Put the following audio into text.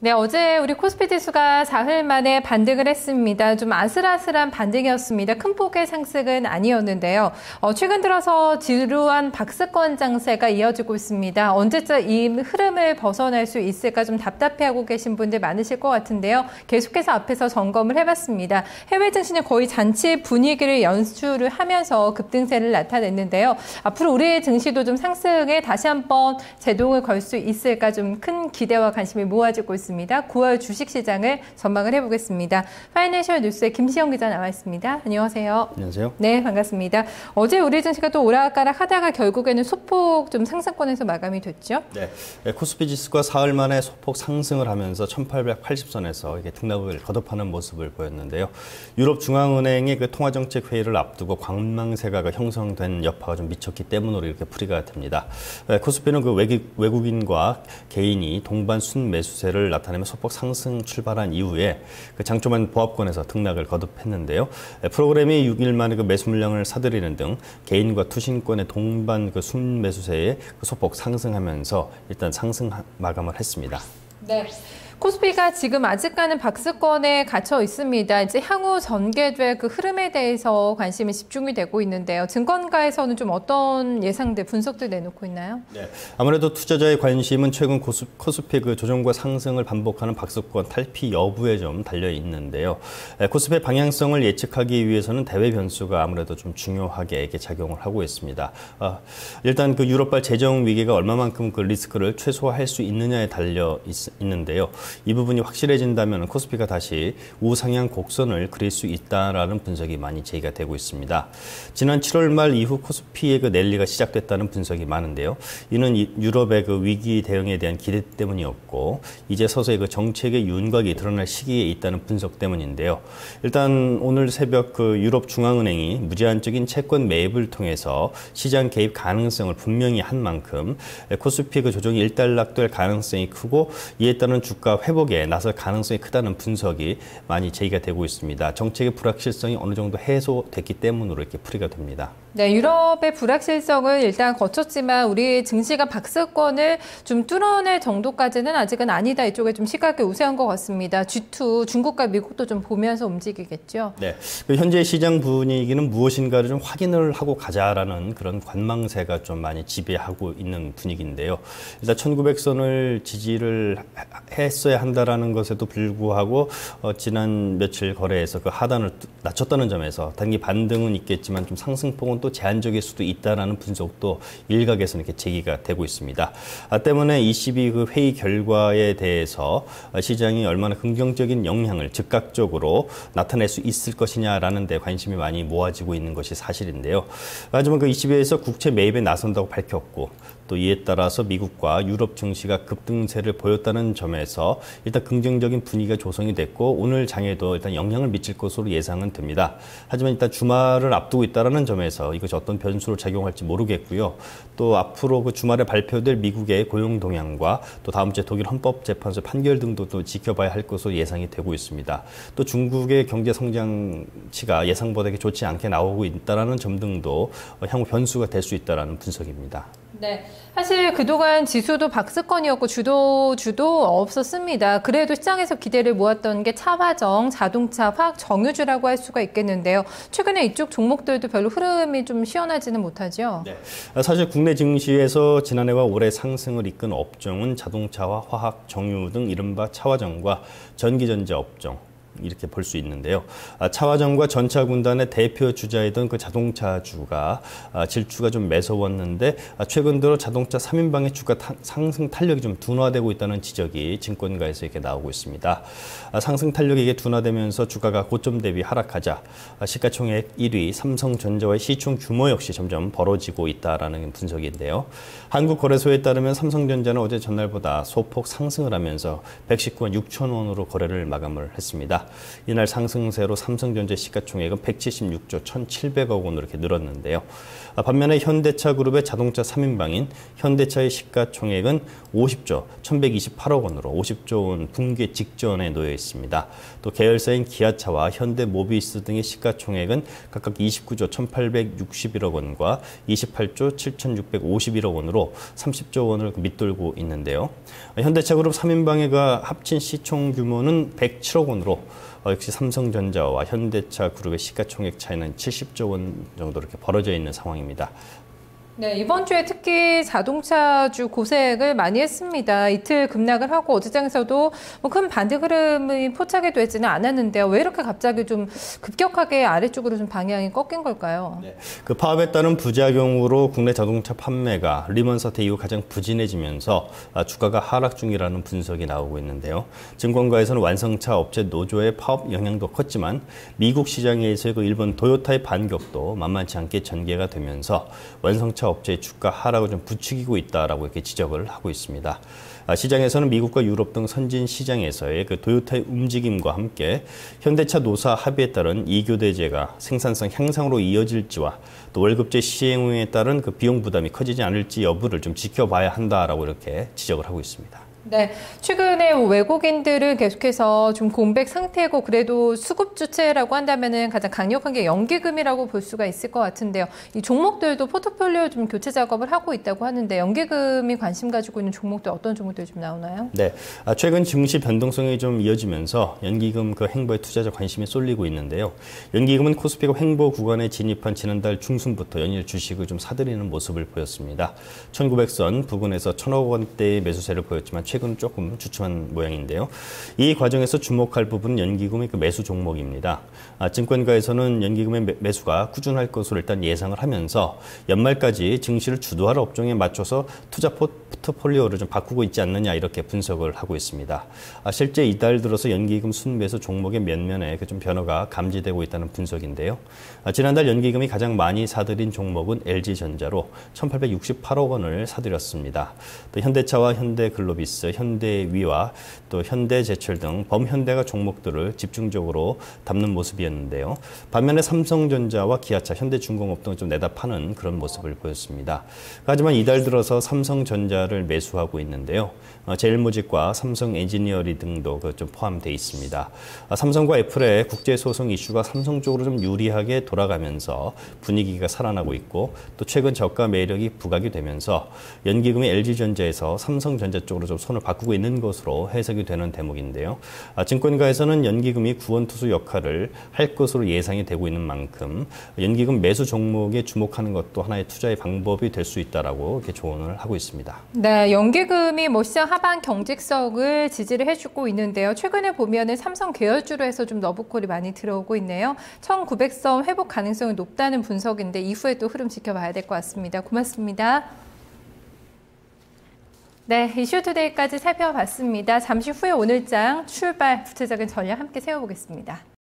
네, 어제 우리 코스피 지수가 사흘 만에 반등을 했습니다. 좀 아슬아슬한 반등이었습니다. 큰 폭의 상승은 아니었는데요. 최근 들어서 지루한 박스권 장세가 이어지고 있습니다. 언제쯤 이 흐름을 벗어날 수 있을까 좀 답답해하고 계신 분들 많으실 것 같은데요. 계속해서 앞에서 점검을 해봤습니다. 해외 증시는 거의 잔치 분위기를 연출을 하면서 급등세를 나타냈는데요. 앞으로 우리의 증시도 좀 상승에 다시 한번 제동을 걸 수 있을까 좀 큰 기대와 관심이 모아지고 있습니다. 9월 주식시장을 전망을 해보겠습니다. 파이낸셜 뉴스의 김시영 기자 나와 있습니다. 안녕하세요. 안녕하세요. 네, 반갑습니다. 어제 우리 증시가 또 오락가락 하다가 결국에는 소폭 좀 상승권에서 마감이 됐죠? 네, 코스피 지수가 사흘 만에 소폭 상승을 하면서 1880선에서 이게 등락을 거듭하는 모습을 보였는데요. 유럽 중앙은행의 그 통화정책 회의를 앞두고 관망세가 형성된 여파가 좀 미쳤기 때문으로 이렇게 풀이가 됩니다. 코스피는 그 외국인과 개인이 동반 순매수세를 나타내며 소폭 상승 출발한 이후에 그 장초반 보합권에서 등락을 거듭했는데요. 프로그램이 6일 만에 그 매수 물량을 사들이는 등 개인과 투신권의 동반 그 순매수세에 그 소폭 상승하면서 일단 상승 마감을 했습니다. 네. 코스피가 지금 아직까지는 박스권에 갇혀 있습니다. 이제 향후 전개될 그 흐름에 대해서 관심이 집중이 되고 있는데요. 증권가에서는 좀 어떤 예상들, 분석들 내놓고 있나요? 네, 아무래도 투자자의 관심은 최근 코스피 그 조정과 상승을 반복하는 박스권 탈피 여부에 좀 달려 있는데요. 코스피의 방향성을 예측하기 위해서는 대외 변수가 아무래도 좀 중요하게 이렇게 작용을 하고 있습니다. 일단 그 유럽발 재정 위기가 얼마만큼 그 리스크를 최소화할 수 있느냐에 달려 있는데요. 이 부분이 확실해진다면 코스피가 다시 우상향 곡선을 그릴 수 있다라는 분석이 많이 제기가 되고 있습니다. 지난 7월 말 이후 코스피의 그 랠리가 시작됐다는 분석이 많은데요. 이는 유럽의 그 위기 대응에 대한 기대 때문이었고 이제 서서히 그 정책의 윤곽이 드러날 시기에 있다는 분석 때문인데요. 일단 오늘 새벽 그 유럽 중앙은행이 무제한적인 채권 매입을 통해서 시장 개입 가능성을 분명히 한 만큼 코스피 그 조정이 일단락될 가능성이 크고 이에 따른 주가 회복에 나설 가능성이 크다는 분석이 많이 제기가 되고 있습니다. 정책의 불확실성이 어느 정도 해소됐기 때문으로 이렇게 풀이가 됩니다. 네, 유럽의 불확실성을 일단 거쳤지만 우리 증시가 박스권을 좀 뚫어낼 정도까지는 아직은 아니다. 이쪽에 좀 시각이 우세한 것 같습니다. G2, 중국과 미국도 좀 보면서 움직이겠죠? 네, 현재 시장 분위기는 무엇인가를 좀 확인을 하고 가자라는 그런 관망세가 좀 많이 지배하고 있는 분위기인데요. 일단 1900선을 지지를 했어야 한다라는 것에도 불구하고 지난 며칠 거래에서 그 하단을 낮췄다는 점에서 단기 반등은 있겠지만 좀 상승폭은 또 제한적일 수도 있다라는 분석도 일각에서는 이렇게 제기가 되고 있습니다. 때문에 ECB 그 회의 결과에 대해서 시장이 얼마나 긍정적인 영향을 즉각적으로 나타낼 수 있을 것이냐라는 데 관심이 많이 모아지고 있는 것이 사실인데요. 하지만 그 ECB에서 국채 매입에 나선다고 밝혔고 또 이에 따라서 미국과 유럽 증시가 급등세를 보였다는 점에서 일단 긍정적인 분위기가 조성이 됐고 오늘 장에도 일단 영향을 미칠 것으로 예상은 됩니다. 하지만 일단 주말을 앞두고 있다는 점에서 이것이 어떤 변수로 작용할지 모르겠고요. 또 앞으로 그 주말에 발표될 미국의 고용 동향과 또 다음 주에 독일 헌법재판소 판결 등도 또 지켜봐야 할 것으로 예상이 되고 있습니다. 또 중국의 경제 성장치가 예상보다 좋지 않게 나오고 있다는 점 등도 향후 변수가 될 수 있다는 분석입니다. 네, 사실 그동안 지수도 박스권이었고 주도 없었습니다. 그래도 시장에서 기대를 모았던 게 차화정, 자동차, 화학, 정유주라고 할 수가 있겠는데요. 최근에 이쪽 종목들도 별로 흐름이 좀 시원하지는 못하죠. 네, 사실 국내 증시에서 지난해와 올해 상승을 이끈 업종은 자동차와 화학, 정유 등 이른바 차화정과 전기전자 업종 이렇게 볼 수 있는데요. 차화정과 전차군단의 대표 주자이던 그 자동차주가 질주가 좀 매서웠는데 최근 들어 자동차 3인방의 주가 상승 탄력이 좀 둔화되고 있다는 지적이 증권가에서 이렇게 나오고 있습니다. 상승 탄력이 이게 둔화되면서 주가가 고점 대비 하락하자 시가총액 1위 삼성전자와의 시총 규모 역시 점점 벌어지고 있다라는 분석인데요. 한국거래소에 따르면 삼성전자는 어제 전날보다 소폭 상승을 하면서 119만 6천 원으로 거래를 마감을 했습니다. 있습니다. 이날 상승세로 삼성전자 시가총액은 176조 1,700억 원으로 이렇게 늘었는데요. 반면에 현대차 그룹의 자동차 3인방인 현대차의 시가총액은 50조 1,128억 원으로 50조 원 붕괴 직전에 놓여 있습니다. 또 계열사인 기아차와 현대모비스 등의 시가총액은 각각 29조 1,861억 원과 28조 7,651억 원으로 30조 원을 밑돌고 있는데요. 현대차 그룹 3인방해가 합친 시총 규모는 107억 원으로 역시 삼성전자와 현대차 그룹의 시가총액 차이는 70조 원 정도 이렇게 벌어져 있는 상황입니다. 네, 이번 주에 특히 자동차주 고생을 많이 했습니다. 이틀 급락을 하고 어제장에서도 큰 반등 흐름이 포착이 되지는 않았는데요. 왜 이렇게 갑자기 좀 급격하게 아래쪽으로 좀 방향이 꺾인 걸까요? 네, 그 파업에 따른 부작용으로 국내 자동차 판매가 리먼 사태 이후 가장 부진해지면서 주가가 하락 중이라는 분석이 나오고 있는데요. 증권가에서는 완성차 업체 노조의 파업 영향도 컸지만 미국 시장에서의 그 일본 도요타의 반격도 만만치 않게 전개가 되면서 완성차 업체의 주가 하락을 좀 부추기고 있다라고 이렇게 지적을 하고 있습니다. 시장에서는 미국과 유럽 등 선진 시장에서의 그 도요타의 움직임과 함께 현대차 노사 합의에 따른 2교대제가 생산성 향상으로 이어질지와 또 월급제 시행 후에 따른 그 비용 부담이 커지지 않을지 여부를 좀 지켜봐야 한다라고 이렇게 지적을 하고 있습니다. 네, 최근에 외국인들은 계속해서 좀 공백 상태고 그래도 수급 주체라고 한다면은 가장 강력한 게 연기금이라고 볼 수가 있을 것 같은데요. 이 종목들도 포트폴리오 좀 교체 작업을 하고 있다고 하는데 연기금이 관심 가지고 있는 종목들 어떤 종목들이 좀 나오나요? 네, 최근 증시 변동성이 좀 이어지면서 연기금 그 행보에 투자자 관심이 쏠리고 있는데요. 연기금은 코스피가 횡보 구간에 진입한 지난달 중순부터 연일 주식을 좀 사들이는 모습을 보였습니다. 1900선 부근에서 1,000억 원대의 매수세를 보였지만 최근 조금 주춤한 모양인데요. 이 과정에서 주목할 부분은 연기금의 그 매수 종목입니다. 증권가에서는 연기금의 매수가 꾸준할 것으로 일단 예상을 하면서 연말까지 증시를 주도할 업종에 맞춰서 투자 포트폴리오를 좀 바꾸고 있지 않느냐 이렇게 분석을 하고 있습니다. 실제 이달 들어서 연기금 순매수 종목의 면면에 좀 변화가 감지되고 있다는 분석인데요. 지난달 연기금이 가장 많이 사들인 종목은 LG전자로 1,868억 원을 사들였습니다. 또 현대차와 현대글로비스, 현대위와 또 현대제철 등 범현대가 종목들을 집중적으로 담는 모습이었는데요. 반면에 삼성전자와 기아차, 현대중공업 등을 좀 내다 파는 그런 모습을 보였습니다. 하지만 이달 들어서 삼성전자를 매수하고 있는데요. 제일모직과 삼성엔지니어링 등도 좀 포함되어 있습니다. 삼성과 애플의 국제소송 이슈가 삼성 쪽으로 좀 유리하게 돌아가면서 분위기가 살아나고 있고 또 최근 저가 매력이 부각이 되면서 연기금이 LG전자에서 삼성전자 쪽으로 좀 손을 바꾸고 있는 것으로 해석이 되는 대목인데요. 증권가에서는 연기금이 구원투수 역할을 할 것으로 예상이 되고 있는 만큼 연기금 매수 종목에 주목하는 것도 하나의 투자의 방법이 될 수 있다라고 이렇게 조언을 하고 있습니다. 네, 연기금이 시장 하반 경직성을 지지를 해주고 있는데요. 최근에 보면은 삼성 계열주로 해서 좀 러브콜이 많이 들어오고 있네요. 1900선 회복 가능성이 높다는 분석인데 이후에 또 흐름 지켜봐야 될 것 같습니다. 고맙습니다. 네, 이슈투데이까지 살펴봤습니다. 잠시 후에 오늘장 출발 구체적인 전략 함께 세워보겠습니다.